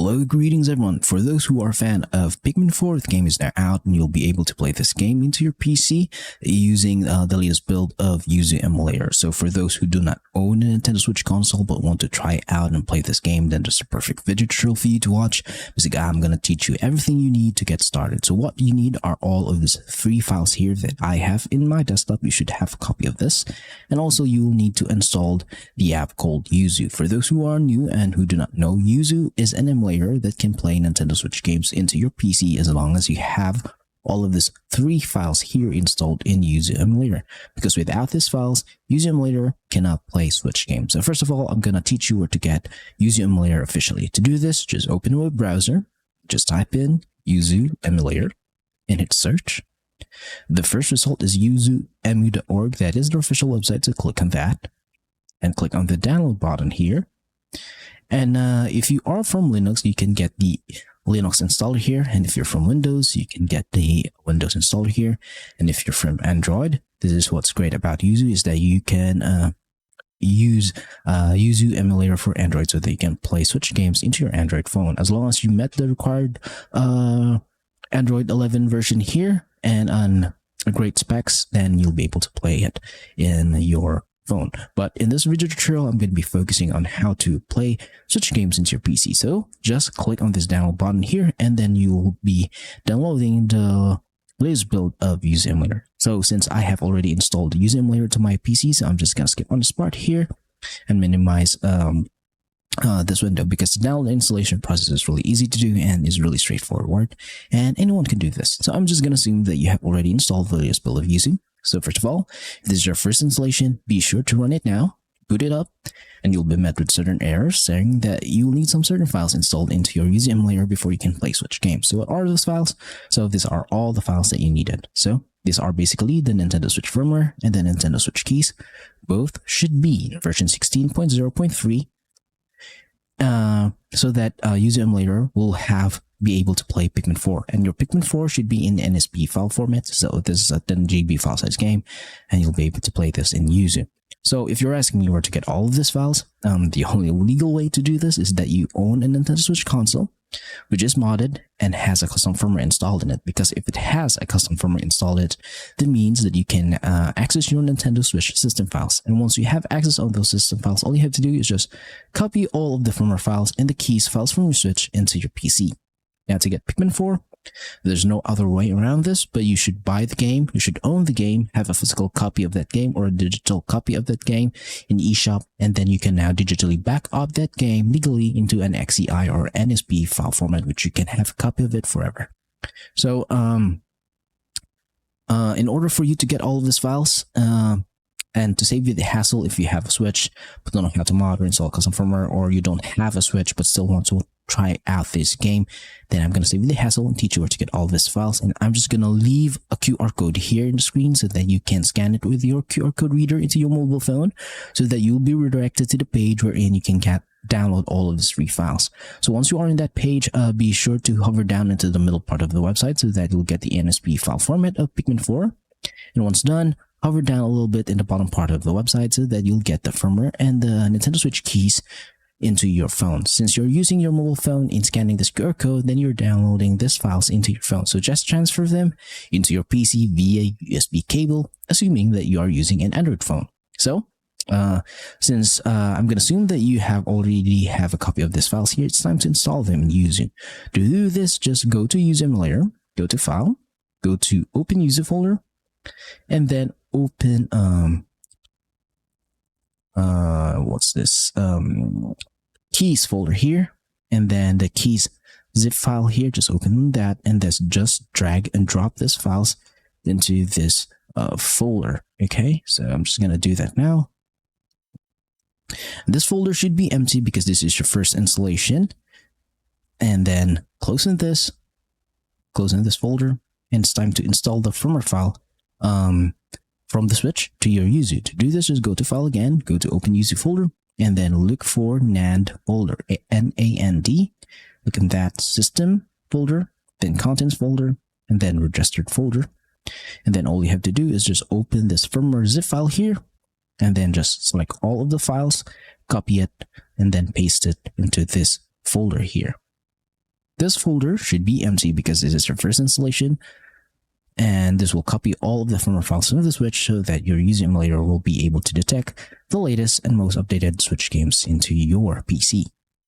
Hello, greetings everyone. For those who are a fan of Pikmin 4, the game is now out and you'll be able to play this game into your PC using the latest build of Yuzu Emulator. So for those who do not own a Nintendo Switch console but want to try out and play this game, then there's a perfect video tutorial for you to watch. Basically, I'm going to teach you everything you need to get started. So what you need are all of these 3 files here that I have in my desktop. You should have a copy of this. And also you will need to install the app called Yuzu. For those who are new and who do not know, Yuzu is an emulator that can play Nintendo Switch games into your PC as long as you have all of these 3 files here installed in Yuzu Emulator. Because without these files, Yuzu Emulator cannot play Switch games. So first of all, I'm going to teach you where to get Yuzu Emulator officially. To do this, just open a web browser, just type in Yuzu Emulator and hit search. The first result is yuzuemu.org. That is the official website, so click on that and click on the download button here. And if you are from Linux, you can get the Linux installer here. And if you're from Windows, you can get the Windows installer here. And if you're from Android, this is what's great about Yuzu, is that you can use Yuzu Emulator for Android so that you can play Switch games into your Android phone. As long as you met the required Android 11 version here and on great specs, then you'll be able to play it in your phone. But in this video tutorial, I'm going to be focusing on how to play Switch games into your PC. So just click on this download button here, and then you will be downloading the latest build of Yuzu Emulator. So since I have already installed Yuzu Emulator to my PC, so I'm just going to skip on this part here and minimize this window, because the download installation process is really easy to do and is really straightforward, and anyone can do this. So I'm just going to assume that you have already installed the latest build of Yuzu. So first of all, if this is your first installation, be sure to run it now, boot it up, and you'll be met with certain errors saying that you'll need some certain files installed into your Yuzu Emulator before you can play Switch games. So what are those files? So these are all the files that you needed. So these are basically the Nintendo Switch firmware and the Nintendo Switch keys. Both should be version 16.0.3, so that Yuzu Emulator will be able to play Pikmin 4, and your Pikmin 4 should be in NSP file format. So this is a 10 GB file size game, and you'll be able to play this in Yuzu. So if you're asking me where to get all of these files, the only legal way to do this is that you own a Nintendo Switch console, which is modded and has a custom firmware installed in it. Because if it has a custom firmware installed in it, that means that you can access your Nintendo Switch system files. And once you have access on those system files, all you have to do is just copy all of the firmware files and the keys files from your Switch into your PC. Now, to get Pikmin 4, there's no other way around this, but you should buy the game, you should own the game, have a physical copy of that game or a digital copy of that game in eShop, and then you can now digitally back up that game legally into an XEI or NSP file format, which you can have a copy of it forever. So, in order for you to get all of these files, and to save you the hassle, if you have a Switch but don't know how to mod or install custom firmware, or you don't have a Switch but still want to try out this game, then I'm going to save you the hassle and teach you where to get all of these files. And I'm just going to leave a QR code here in the screen so that you can scan it with your QR code reader into your mobile phone, so that you'll be redirected to the page wherein you can download all of these 3 files. So once you are in that page, be sure to hover down into the middle part of the website so that you'll get the NSP file format of Pikmin 4. And once done, hover down a little bit in the bottom part of the website so that you'll get the firmware and the Nintendo Switch keys into your phone. Since you're using your mobile phone in scanning this QR code, then you're downloading these files into your phone. So just transfer them into your PC via USB cable, assuming that you are using an Android phone. So since I'm going to assume that you already have a copy of these files here, it's time to install them in Yuzu. To do this, just go to Yuzu Emulator, go to File, go to Open Yuzu folder, and then open what's this, keys folder here, and then the keys zip file here, just open that, and just drag and drop these files into this folder. Okay, so I'm just gonna do that now. This folder should be empty because this is your first installation, and then close in this folder, and it's time to install the firmware file from the Switch to your Yuzu. To do this, just go to File again, go to Open Yuzu folder, and then look for NAND folder, N-A-N-D. Look in that System folder, then Contents folder, and then Registered folder. And then all you have to do is just open this firmware zip file here, and then just select all of the files, copy it, and then paste it into this folder here. This folder should be empty because this is your first installation, and this will copy all of the firmware files of the Switch so that your Yuzu emulator will be able to detect the latest and most updated Switch games into your PC.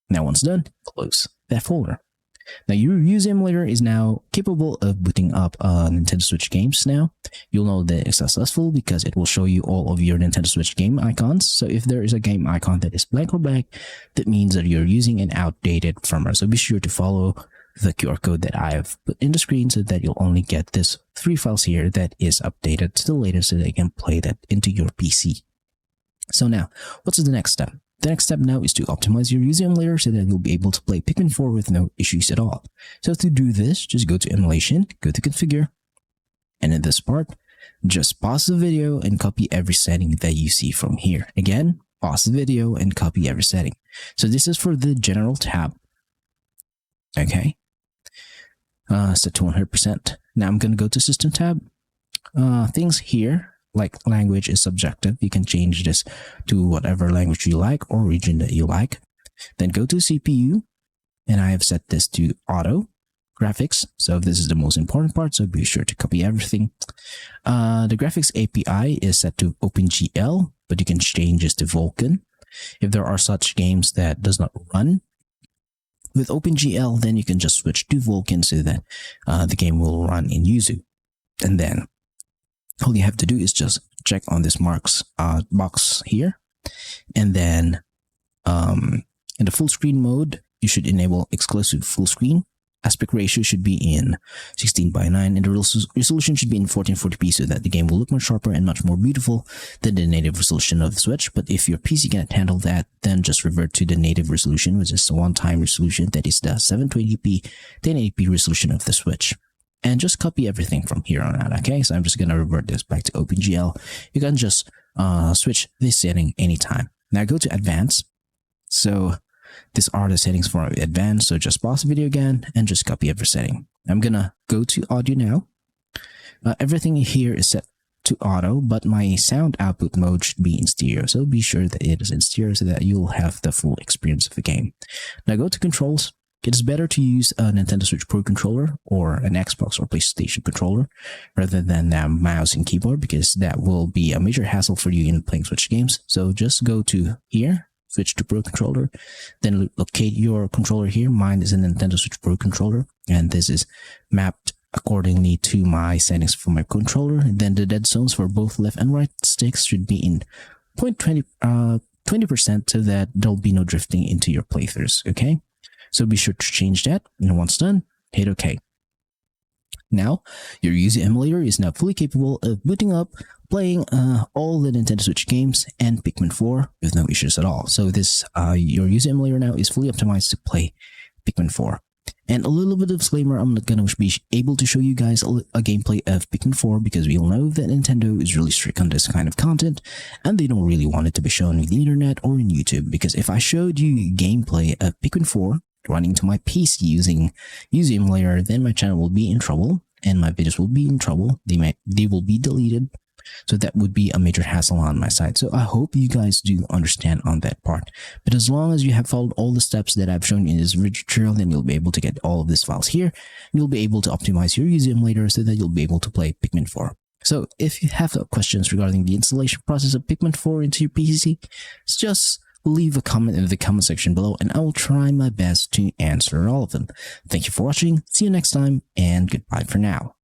Now once done, close that folder. Now your Yuzu emulator is now capable of booting up Nintendo Switch games now. You'll know that it's successful because it will show you all of your Nintendo Switch game icons. So if there is a game icon that is blank or black, that means that you're using an outdated firmware. So be sure to follow the QR code that I have put in the screen so that you'll only get this 3 files here that is updated to the latest so that you can play that into your PC. So now, what's the next step? The next step now is to optimize your Yuzu emulator so that you'll be able to play Pikmin 4 with no issues at all. So to do this, just go to Emulation, go to Configure, and in this part, just pause the video and copy every setting that you see from here. Again, pause the video and copy every setting. So this is for the General tab. Okay. Set to 100%. Now I'm going to go to System tab. Things here, like language, is subjective. You can change this to whatever language you like or region that you like. Then go to CPU, and I have set this to auto graphics. So this is the most important part, so be sure to copy everything. The graphics API is set to OpenGL, but you can change this to Vulkan. If there are such games that does not run with OpenGL, then you can just switch to Vulkan so that the game will run in Yuzu. And then all you have to do is just check on this box here, and then in the full screen mode, you should enable exclusive full screen. Aspect ratio should be in 16:9, and the resolution should be in 1440p so that the game will look much sharper and much more beautiful than the native resolution of the Switch. But if your PC can't handle that, then just revert to the native resolution, which is the one-time resolution, that is the 720p 1080p resolution of the Switch. And just copy everything from here on out, okay? So I'm just gonna revert this back to OpenGL. You can just switch this setting anytime. Now go to Advanced. So these are the settings for Advanced, so just pause the video again and just copy every setting. I'm gonna go to Audio now. Everything here is set to auto, but my sound output mode should be in stereo, so be sure that it is in stereo so that you'll have the full experience of the game. Now go to Controls. It is better to use a Nintendo Switch Pro controller or an Xbox or PlayStation controller rather than a mouse and keyboard, because that will be a major hassle for you in playing Switch games. So just go to here, switch to Pro controller, then locate your controller here. Mine is a Nintendo Switch Pro controller, and this is mapped accordingly to my settings for my controller. And then the dead zones for both left and right sticks should be in 20% so that there'll be no drifting into your playthroughs, okay? So be sure to change that, and once done, hit OK. Now, your Yuzu emulator is now fully capable of booting up, playing all the Nintendo Switch games and Pikmin 4 with no issues at all. So this your Yuzu emulator now is fully optimized to play Pikmin 4. And a little bit of disclaimer, I'm not going to be able to show you guys a gameplay of Pikmin 4 because we all know that Nintendo is really strict on this kind of content, and they don't really want it to be shown on the internet or in YouTube, because if I showed you gameplay of Pikmin 4 running to my PC using Yuzu emulator, then my channel will be in trouble and my videos will be in trouble. They will be deleted. So that would be a major hassle on my side. So I hope you guys do understand on that part. But as long as you have followed all the steps that I've shown in this video tutorial, then you'll be able to get all of these files here. And you'll be able to optimize your Yuzu emulator so that you'll be able to play Pikmin 4. So if you have questions regarding the installation process of Pikmin 4 into your PC, just leave a comment in the comment section below and I will try my best to answer all of them. Thank you for watching, see you next time, and goodbye for now.